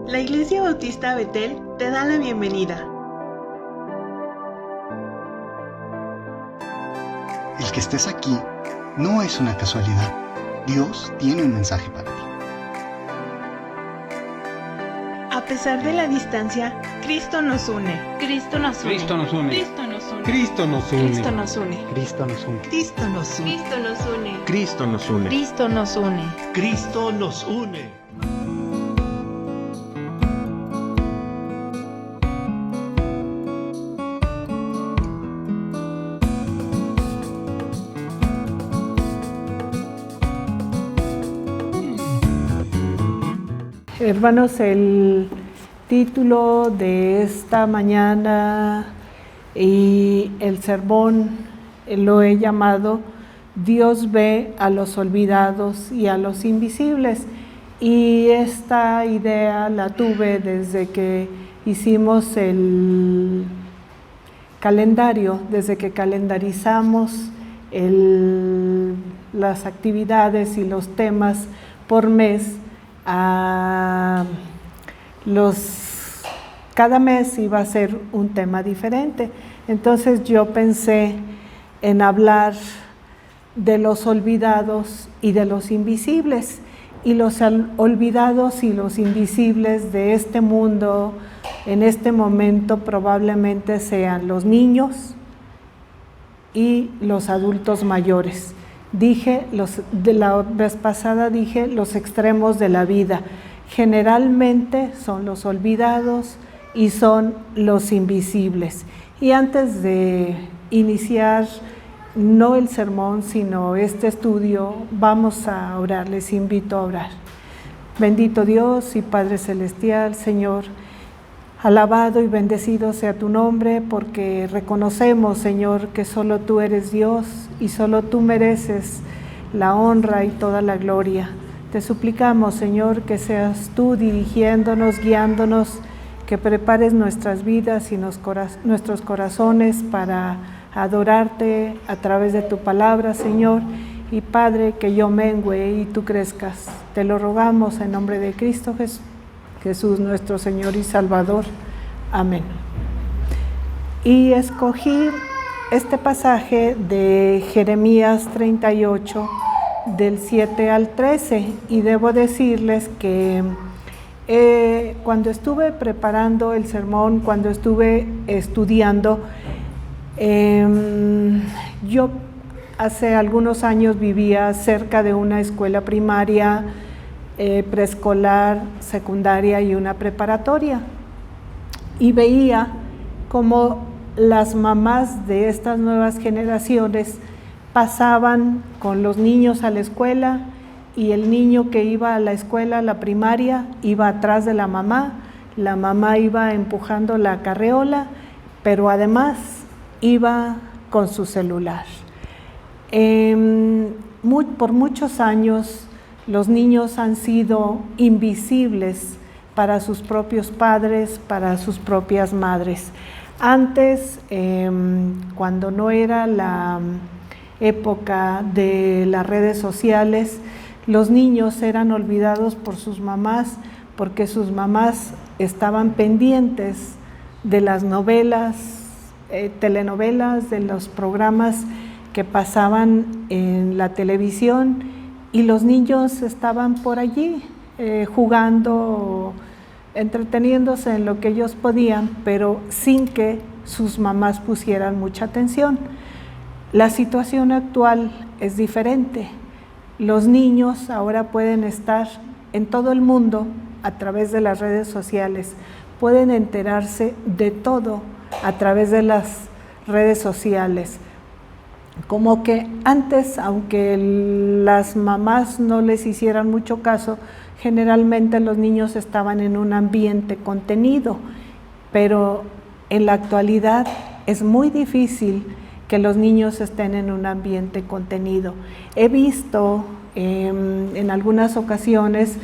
La Iglesia Bautista Betel te da la bienvenida. El que estés aquí no es una casualidad. Dios tiene un mensaje para ti. A pesar de la distancia, Cristo nos une. Cristo nos une. Cristo nos une. Cristo nos une. Cristo nos une. Cristo nos une. Cristo nos une. Cristo nos une. Cristo nos une. Cristo nos une. Cristo nos une. Cristo nos une. Hermanos, el título de esta mañana y el sermón lo he llamado Dios ve a los olvidados y a los invisibles. Y esta idea la tuve desde que hicimos el calendario, desde que calendarizamos las actividades y los temas por mes. Cada mes iba a ser un tema diferente. Entonces yo pensé en hablar de los olvidados y de los invisibles. Y los olvidados y los invisibles de este mundo en este momento probablemente sean los niños y los adultos mayores. De la vez pasada dije los extremos de la vida. Generalmente son los olvidados y son los invisibles. Y antes de iniciar no el sermón, sino este estudio, vamos a orar, les invito a orar. Bendito Dios y Padre Celestial, Señor, alabado y bendecido sea tu nombre, porque reconocemos, Señor, que solo tú eres Dios y solo tú mereces la honra y toda la gloria. Te suplicamos, Señor, que seas tú dirigiéndonos, guiándonos, que prepares nuestras vidas y nuestros corazones para adorarte a través de tu palabra, Señor. Y Padre, que yo mengüe y tú crezcas. Te lo rogamos en nombre de Cristo Jesús, nuestro Señor y Salvador. Amén. Y escogí este pasaje de Jeremías 38, del 7 al 13, y debo decirles que cuando estuve preparando el sermón, cuando estuve estudiando, yo hace algunos años vivía cerca de una escuela primaria, preescolar, secundaria y una preparatoria, y veía cómo las mamás de estas nuevas generaciones pasaban con los niños a la escuela, y el niño que iba a la escuela, a la primaria, iba atrás de la mamá iba empujando la carreola, pero además iba con su celular. Por muchos años los niños han sido invisibles para sus propios padres, para sus propias madres. Antes, cuando no era la época de las redes sociales, los niños eran olvidados por sus mamás, porque sus mamás estaban pendientes de las novelas, telenovelas, de los programas que pasaban en la televisión, y los niños estaban por allí jugando, entreteniéndose en lo que ellos podían, pero sin que sus mamás pusieran mucha atención. La situación actual es diferente. Los niños ahora pueden estar en todo el mundo a través de las redes sociales, pueden enterarse de todo a través de las redes sociales. Como que antes, aunque las mamás no les hicieran mucho caso, generalmente los niños estaban en un ambiente contenido, pero en la actualidad es muy difícil que los niños estén en un ambiente contenido. He visto en algunas ocasiones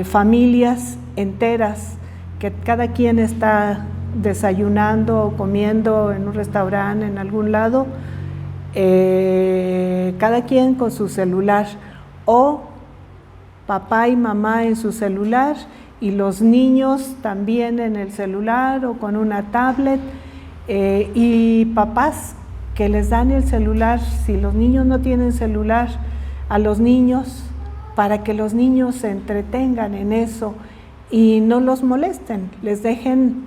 familias enteras que cada quien está desayunando o comiendo en un restaurante, en algún lado, cada quien con su celular, o papá y mamá en su celular y los niños también en el celular o con una tablet, y papás que les dan el celular, si los niños no tienen celular, a los niños, para que los niños se entretengan en eso y no los molesten, les dejen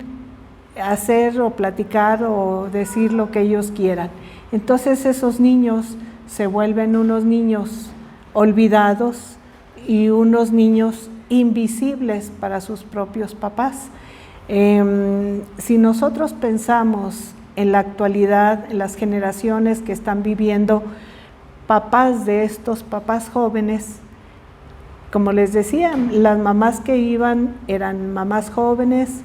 hacer o platicar o decir lo que ellos quieran. Entonces esos niños se vuelven unos niños olvidados y unos niños invisibles para sus propios papás. Si nosotros pensamos en la actualidad, en las generaciones que están viviendo, papás de estos papás jóvenes, como les decía, las mamás que iban eran mamás jóvenes.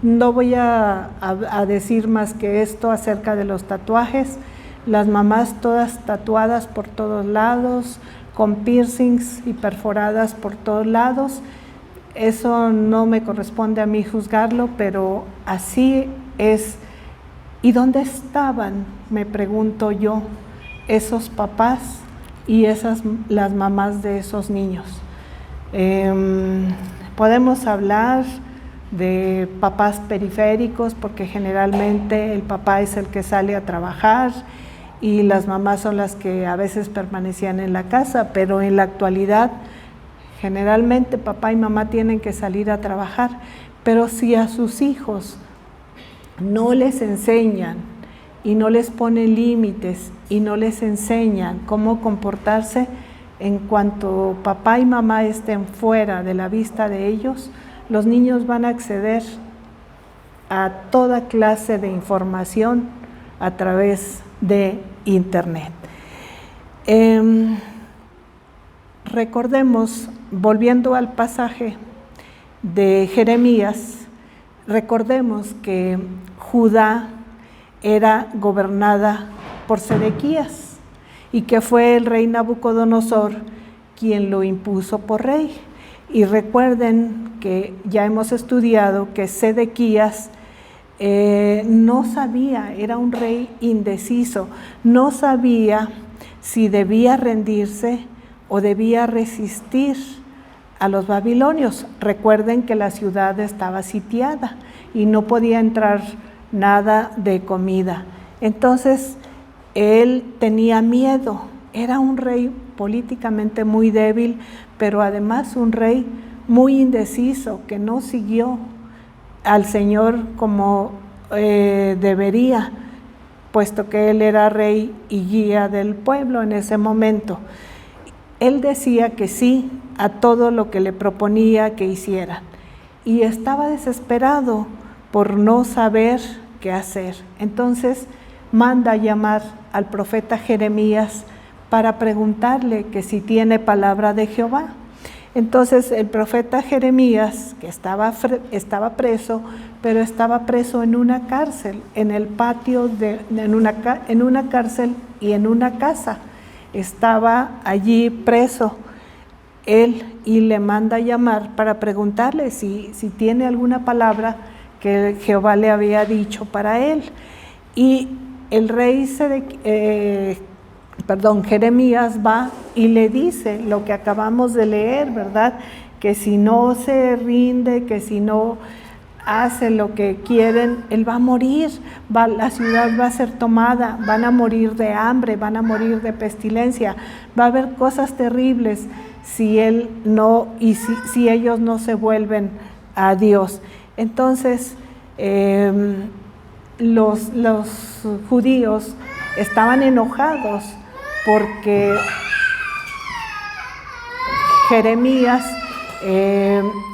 No voy a decir más que esto acerca de los tatuajes. Las mamás todas tatuadas por todos lados, con piercings y perforadas por todos lados. Eso no me corresponde a mí juzgarlo, pero así es. ¿Y dónde estaban, me pregunto yo, esos papás y las mamás de esos niños? Podemos hablar de papás periféricos, porque generalmente el papá es el que sale a trabajar y las mamás son las que a veces permanecían en la casa, pero en la actualidad generalmente papá y mamá tienen que salir a trabajar. Pero si a sus hijos no les enseñan y no les ponen límites y no les enseñan cómo comportarse, en cuanto papá y mamá estén fuera de la vista de ellos, los niños van a acceder a toda clase de información a través de Internet. Recordemos, volviendo al pasaje de Jeremías, recordemos que Judá era gobernada por Sedequías y que fue el rey Nabucodonosor quien lo impuso por rey. Y recuerden que ya hemos estudiado que Sedequías no sabía, era un rey indeciso, no sabía si debía rendirse o debía resistir a los babilonios. Recuerden que la ciudad estaba sitiada y no podía entrar nada de comida. Entonces, él tenía miedo, era un rey políticamente muy débil, pero además un rey muy indeciso, que no siguió al Señor como debería, puesto que él era rey y guía del pueblo en ese momento. Él decía que sí a todo lo que le proponía que hiciera y estaba desesperado por no saber qué hacer. Entonces manda a llamar al profeta Jeremías para preguntarle que si tiene palabra de Jehová. Entonces el profeta Jeremías, que estaba preso, pero estaba preso en una cárcel, en el patio, en una cárcel y en una casa. Estaba allí preso él y le manda a llamar para preguntarle si tiene alguna palabra que Jehová le había dicho para él. Y el rey Jeremías va y le dice lo que acabamos de leer, ¿verdad? Que si no se rinde, que si no hace lo que quieren, él va a morir, la ciudad va a ser tomada, van a morir de hambre, van a morir de pestilencia, va a haber cosas terribles si él no, y si ellos no se vuelven a Dios. Entonces, los judíos estaban enojados porque Jeremías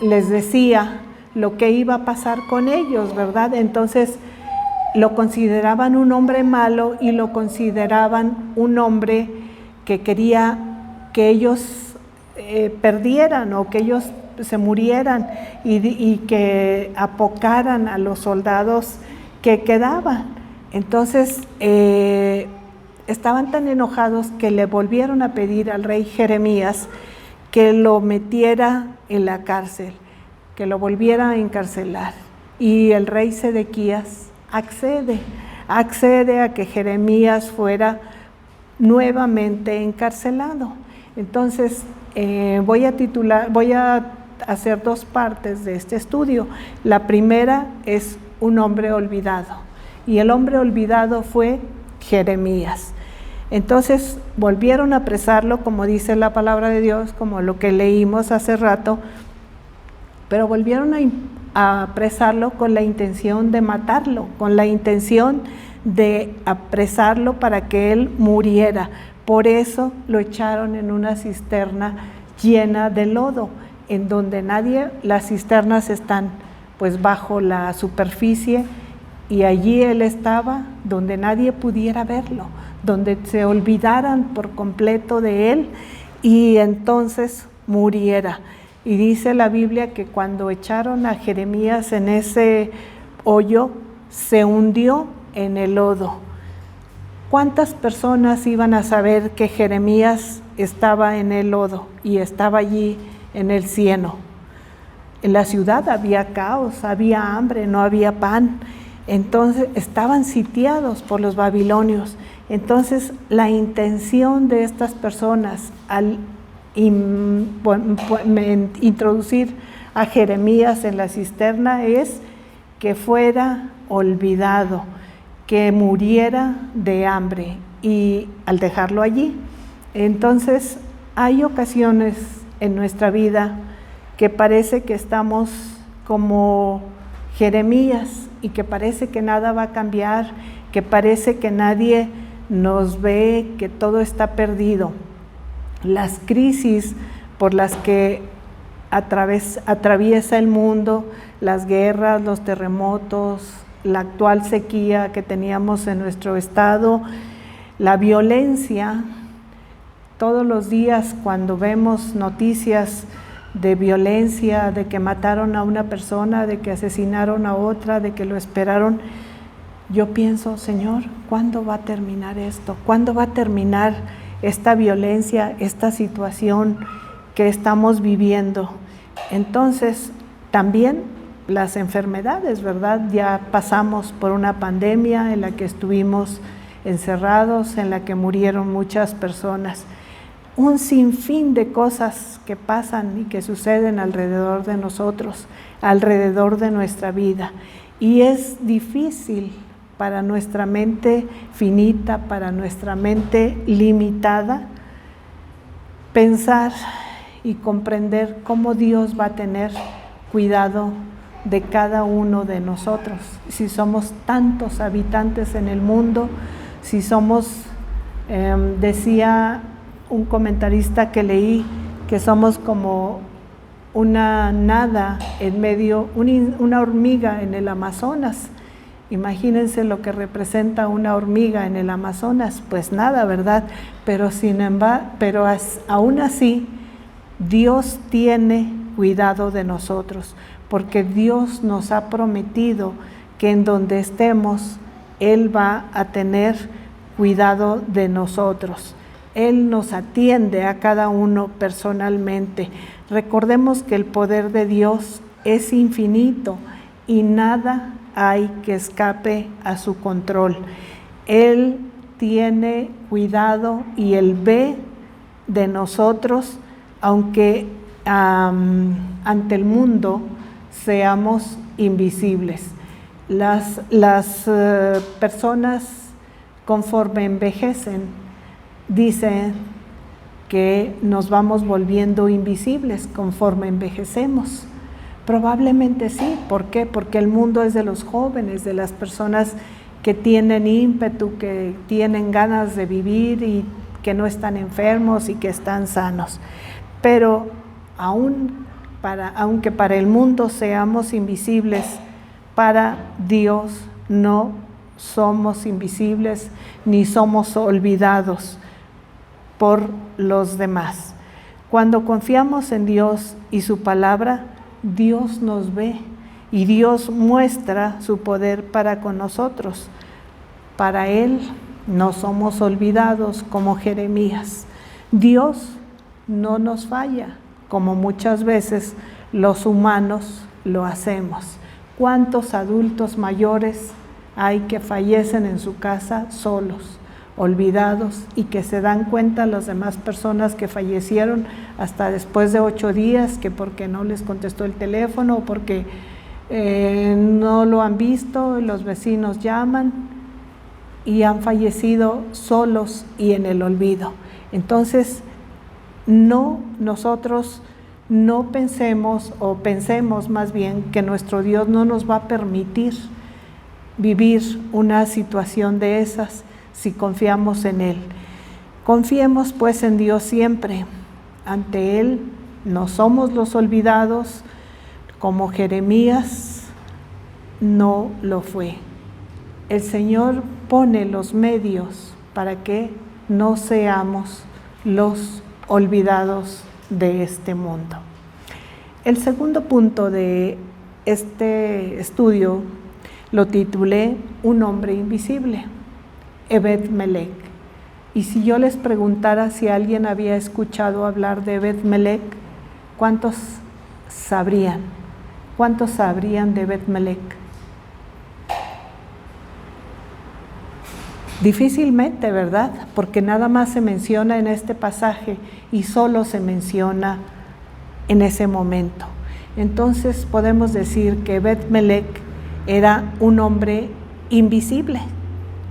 les decía lo que iba a pasar con ellos, ¿verdad? Entonces lo consideraban un hombre malo y lo consideraban un hombre que quería que ellos perdieran o que ellos se murieran y que apocaran a los soldados que quedaban. Entonces estaban tan enojados que le volvieron a pedir al rey Jeremías que lo metiera en la cárcel, que lo volviera a encarcelar. Y el rey Sedequías accede a que Jeremías fuera nuevamente encarcelado. Entonces, voy a hacer 2 partes de este estudio. La primera es un hombre olvidado, y el hombre olvidado fue Jeremías. Entonces volvieron a apresarlo, como dice la palabra de Dios, como lo que leímos hace rato, pero volvieron a apresarlo con la intención de matarlo, con la intención de apresarlo para que él muriera. Por eso lo echaron en una cisterna llena de lodo, en donde las cisternas están pues bajo la superficie, y allí él estaba donde nadie pudiera verlo, donde se olvidaran por completo de él y entonces muriera. Y dice la Biblia que cuando echaron a Jeremías en ese hoyo, se hundió en el lodo. ¿Cuántas personas iban a saber que Jeremías estaba en el lodo y estaba allí en el cieno? En la ciudad había caos, había hambre, no había pan. Entonces estaban sitiados por los babilonios. Entonces la intención de estas personas al introducir a Jeremías en la cisterna es que fuera olvidado, que muriera de hambre, y al dejarlo allí. Entonces hay ocasiones en nuestra vida que parece que estamos como Jeremías y que parece que nada va a cambiar, que parece que nadie nos ve, que todo está perdido. Las crisis por las que atraviesa el mundo, las guerras, los terremotos, la actual sequía que teníamos en nuestro estado, la violencia. Todos los días cuando vemos noticias de violencia, de que mataron a una persona, de que asesinaron a otra, de que lo esperaron, yo pienso, Señor, ¿cuándo va a terminar esto? ¿Cuándo va a terminar esta violencia, esta situación que estamos viviendo? Entonces, también las enfermedades, ¿verdad? Ya pasamos por una pandemia en la que estuvimos encerrados, en la que murieron muchas personas. Un sinfín de cosas que pasan y que suceden alrededor de nosotros, alrededor de nuestra vida. Y es difícil para nuestra mente finita, para nuestra mente limitada, pensar y comprender cómo Dios va a tener cuidado de cada uno de nosotros. Si somos tantos habitantes en el mundo, si somos, decía un comentarista que leí, que somos como una nada en medio, una hormiga en el Amazonas. Imagínense lo que representa una hormiga en el Amazonas, pues nada, ¿verdad? Pero aún así, Dios tiene cuidado de nosotros, porque Dios nos ha prometido que en donde estemos, Él va a tener cuidado de nosotros. Él nos atiende a cada uno personalmente. Recordemos que el poder de Dios es infinito y nada hay que escape a su control. Él tiene cuidado y Él ve de nosotros, aunque ante el mundo seamos invisibles. Las personas conforme envejecen, dice que nos vamos volviendo invisibles conforme envejecemos. Probablemente sí. ¿Por qué? Porque el mundo es de los jóvenes, de las personas que tienen ímpetu, que tienen ganas de vivir y que no están enfermos y que están sanos. Pero aunque para el mundo seamos invisibles, para Dios no somos invisibles ni somos olvidados por los demás. Cuando confiamos en Dios y su palabra, Dios nos ve y Dios muestra su poder para con nosotros. Para Él no somos olvidados como Jeremías. Dios no nos falla, como muchas veces los humanos lo hacemos. ¿Cuántos adultos mayores hay que fallecen en su casa solos? olvidados y que se dan cuenta las demás personas que fallecieron hasta después de 8 días, que porque no les contestó el teléfono o porque no lo han visto, los vecinos llaman y han fallecido solos y en el olvido. Entonces, nosotros no pensemos, o pensemos más bien, que nuestro Dios no nos va a permitir vivir una situación de esas si confiamos en Él. Confiemos pues en Dios siempre. Ante Él no somos los olvidados, como Jeremías no lo fue. El Señor pone los medios para que no seamos los olvidados de este mundo. El segundo punto de este estudio lo titulé Un hombre invisible, Ebed-Melech. Y si yo les preguntara si alguien había escuchado hablar de Ebed-Melech, ¿cuántos sabrían? ¿Cuántos sabrían de Ebed-Melech? Difícilmente, ¿verdad? Porque nada más se menciona en este pasaje y solo se menciona en ese momento. Entonces podemos decir que Ebed-Melech era un hombre invisible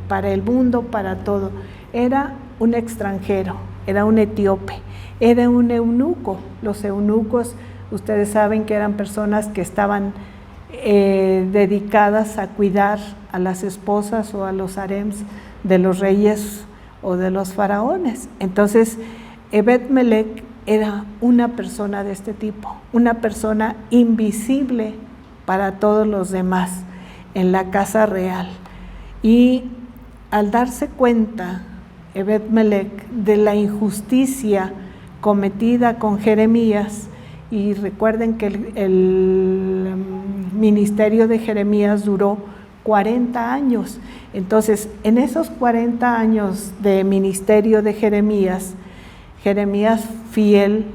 para el mundo, para todo. Era un extranjero, era un etíope, era un eunuco. Los eunucos, ustedes saben que eran personas que estaban dedicadas a cuidar a las esposas o a los harems de los reyes o de los faraones. Entonces, Ebed-Melech era una persona de este tipo, una persona invisible para todos los demás en la casa real. Y al darse cuenta Ebed-Melech de la injusticia cometida con Jeremías, y recuerden que el ministerio de Jeremías duró 40 años. Entonces, en esos 40 años de ministerio de Jeremías, Jeremías fiel,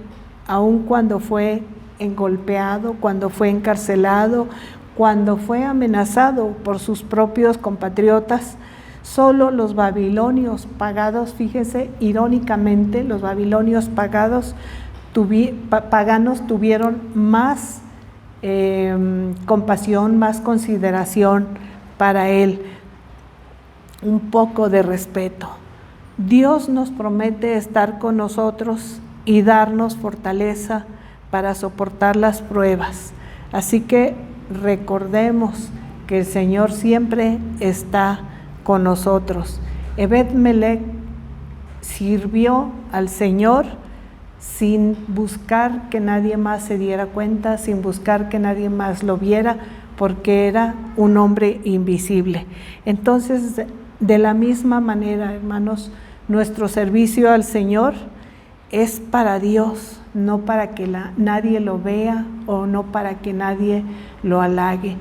aun cuando fue engolpeado, cuando fue encarcelado, cuando fue amenazado por sus propios compatriotas, solo los babilonios pagados, fíjese, irónicamente, los babilonios paganos tuvieron más compasión, más consideración para él, un poco de respeto. Dios nos promete estar con nosotros y darnos fortaleza para soportar las pruebas. Así que recordemos que el Señor siempre está con nosotros. Ebed-Melech sirvió al Señor sin buscar que nadie más se diera cuenta, sin buscar que nadie más lo viera, porque era un hombre invisible. Entonces, de la misma manera, hermanos, nuestro servicio al Señor es para Dios, no para que nadie lo vea o no para que nadie lo halague.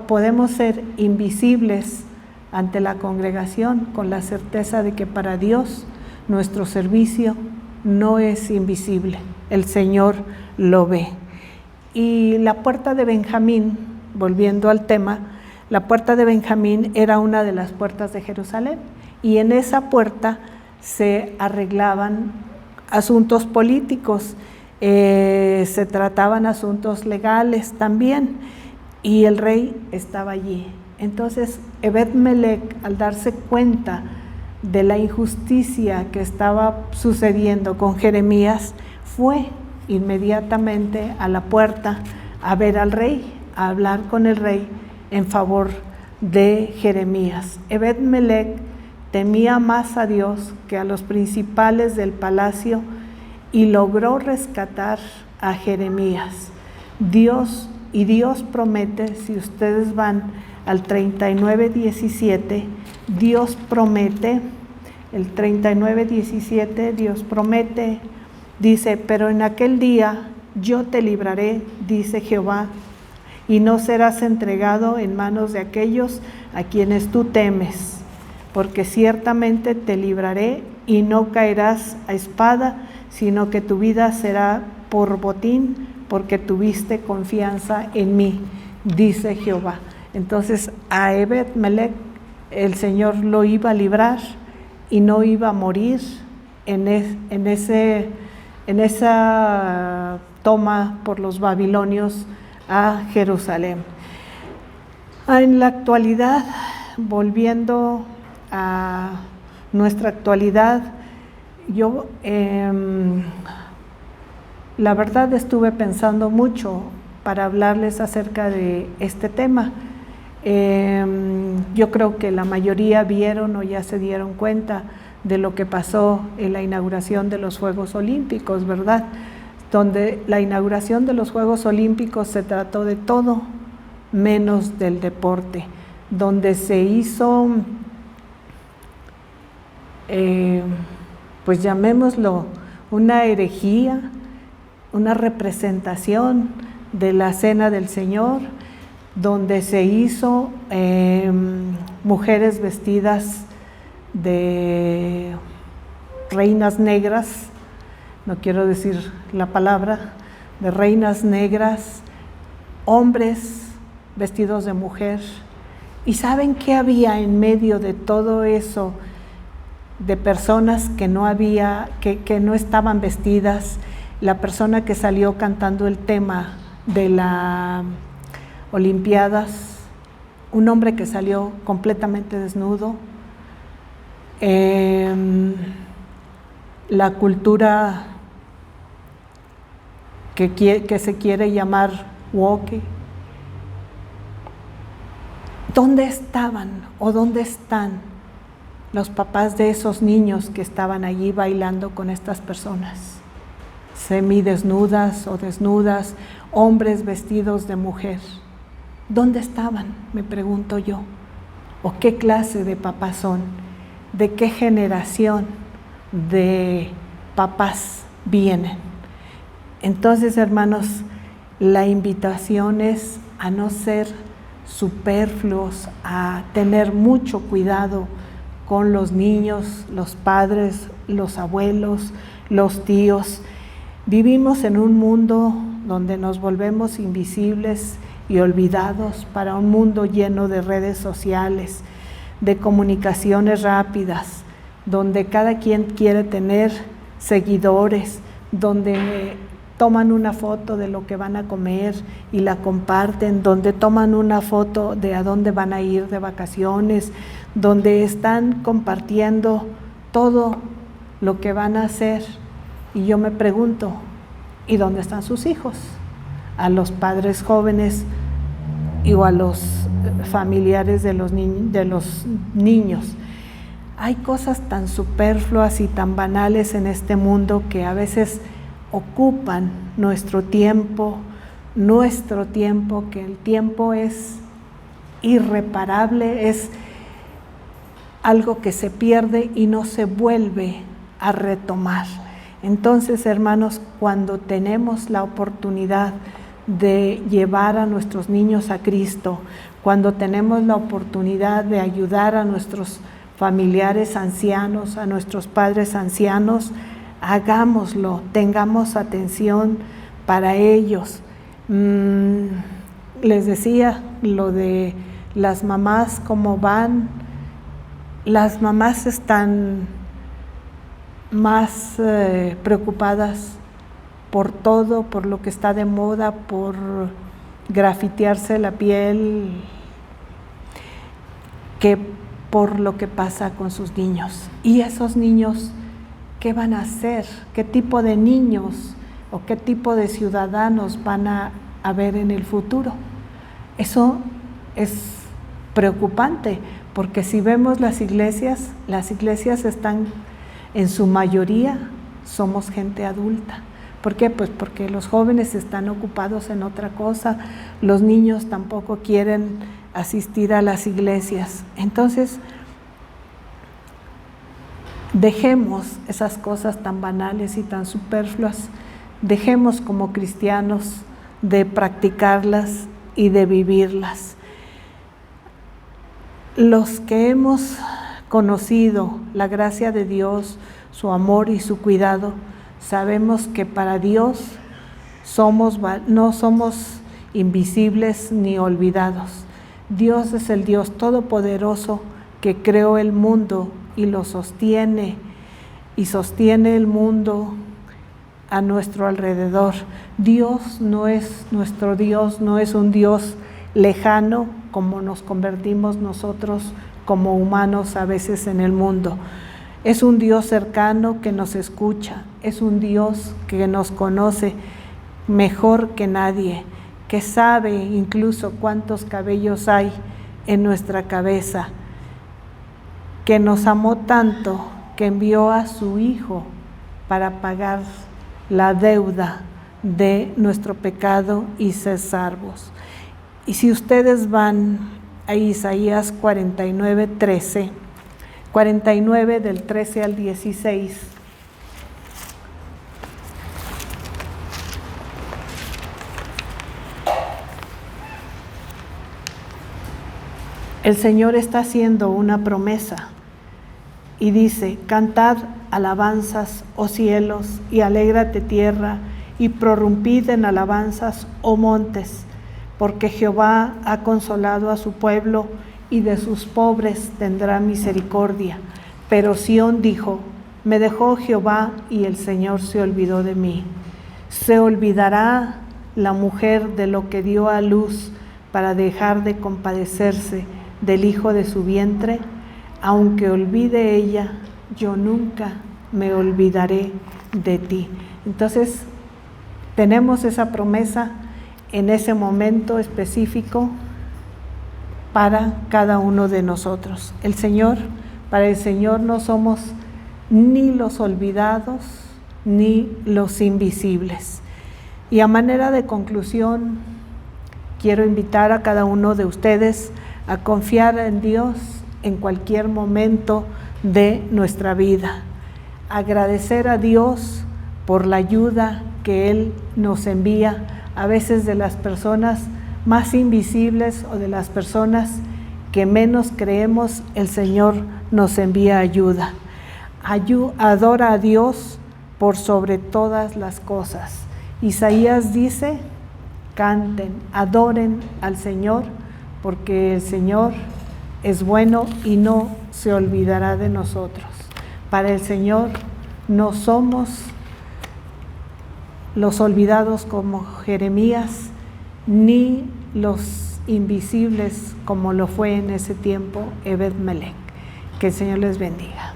Podemos ser invisibles ante la congregación con la certeza de que para Dios nuestro servicio no es invisible, el Señor lo ve. Y la puerta de Benjamín, volviendo al tema, la puerta de Benjamín era una de las puertas de Jerusalén, y en esa puerta se arreglaban asuntos políticos, se trataban asuntos legales también, y el rey estaba allí. Entonces, Ebed-Melech, al darse cuenta de la injusticia que estaba sucediendo con Jeremías, fue inmediatamente a la puerta a ver al rey, a hablar con el rey en favor de Jeremías. Ebed-Melech temía más a Dios que a los principales del palacio y logró rescatar a Jeremías. Dios promete, si ustedes van al 39:17, Dios promete, el 39:17, Dios promete, dice: pero en aquel día yo te libraré, dice Jehová, y no serás entregado en manos de aquellos a quienes tú temes, porque ciertamente te libraré y no caerás a espada, sino que tu vida será por botín, porque tuviste confianza en mí, dice Jehová. Entonces a Ebed-Melech el Señor lo iba a librar y no iba a morir en esa toma por los babilonios a Jerusalén. En la actualidad, volviendo a nuestra actualidad, yo la verdad estuve pensando mucho para hablarles acerca de este tema. Yo creo que la mayoría vieron o ya se dieron cuenta de lo que pasó en la inauguración de los Juegos Olímpicos, ¿verdad? Donde la inauguración de los Juegos Olímpicos se trató de todo menos del deporte, donde se hizo, pues llamémoslo, una herejía, una representación de la Cena del Señor, donde se hizo mujeres vestidas de reinas negras, no quiero decir la palabra, de reinas negras, hombres vestidos de mujer. ¿Y saben qué había en medio de todo eso? De personas que no estaban vestidas. La persona que salió cantando el tema de las Olimpiadas, un hombre que salió completamente desnudo. La cultura que se quiere llamar woke. ¿Dónde estaban o dónde están los papás de esos niños que estaban allí bailando con estas personas? Semidesnudas o desnudas, hombres vestidos de mujer. ¿Dónde estaban? Me pregunto yo. ¿O qué clase de papás son? ¿De qué generación de papás vienen? Entonces, hermanos, la invitación es a no ser superfluos, a tener mucho cuidado con los niños, los padres, los abuelos, los tíos. Vivimos en un mundo donde nos volvemos invisibles y olvidados para un mundo lleno de redes sociales, de comunicaciones rápidas, donde cada quien quiere tener seguidores, donde toman una foto de lo que van a comer y la comparten, donde toman una foto de a dónde van a ir de vacaciones, donde están compartiendo todo lo que van a hacer. Y yo me pregunto, ¿y dónde están sus hijos? A los padres jóvenes o a los familiares de los niños. Hay cosas tan superfluas y tan banales en este mundo que a veces ocupan nuestro tiempo, que el tiempo es irreparable, es algo que se pierde y no se vuelve a retomar. Entonces, hermanos, cuando tenemos la oportunidad de llevar a nuestros niños a Cristo, cuando tenemos la oportunidad de ayudar a nuestros familiares ancianos, a nuestros padres ancianos, hagámoslo, tengamos atención para ellos. Les decía lo de las mamás, cómo van. Las mamás están más preocupadas por todo, por lo que está de moda, por grafitearse la piel, que por lo que pasa con sus niños. Y esos niños, ¿qué van a hacer? ¿Qué tipo de niños o qué tipo de ciudadanos van a ver en el futuro? Eso es preocupante, porque si vemos las iglesias están, en su mayoría, somos gente adulta. ¿Por qué? Pues porque los jóvenes están ocupados en otra cosa, los niños tampoco quieren asistir a las iglesias. Entonces, dejemos esas cosas tan banales y tan superfluas, dejemos como cristianos de practicarlas y de vivirlas. Los que hemos conocido la gracia de Dios, su amor y su cuidado, sabemos que para Dios no somos invisibles ni olvidados. Dios es el Dios todopoderoso que creó el mundo y lo sostiene, y sostiene el mundo a nuestro alrededor. Dios no es nuestro Dios, no es un Dios lejano como nos convertimos nosotros como humanos a veces en el mundo. Es un Dios cercano que nos escucha, es un Dios que nos conoce mejor que nadie, que sabe incluso cuántos cabellos hay en nuestra cabeza, que nos amó tanto que envió a su Hijo para pagar la deuda de nuestro pecado y ser salvos. Y si ustedes van a Isaías 49 del 13 al 16, el Señor está haciendo una promesa y dice: cantad alabanzas, oh cielos, y alégrate tierra, y prorrumpid en alabanzas, oh montes, porque Jehová ha consolado a su pueblo, y de sus pobres tendrá misericordia. Pero Sión dijo: me dejó Jehová, y el Señor se olvidó de mí. ¿Se olvidará la mujer de lo que dio a luz para dejar de compadecerse del hijo de su vientre? Aunque olvide ella, yo nunca me olvidaré de ti. Entonces, tenemos esa promesa en ese momento específico para cada uno de nosotros. Para el Señor no somos ni los olvidados ni los invisibles. Y a manera de conclusión, quiero invitar a cada uno de ustedes a confiar en Dios en cualquier momento de nuestra vida. Agradecer a Dios por la ayuda que Él nos envía, a veces de las personas más invisibles o de las personas que menos creemos, el Señor nos envía ayuda. Adora a Dios por sobre todas las cosas. Isaías dice: canten, adoren al Señor, porque el Señor es bueno y no se olvidará de nosotros. Para el Señor no somos los olvidados como Jeremías, ni los invisibles como lo fue en ese tiempo Ebed-Melech. Que el Señor les bendiga.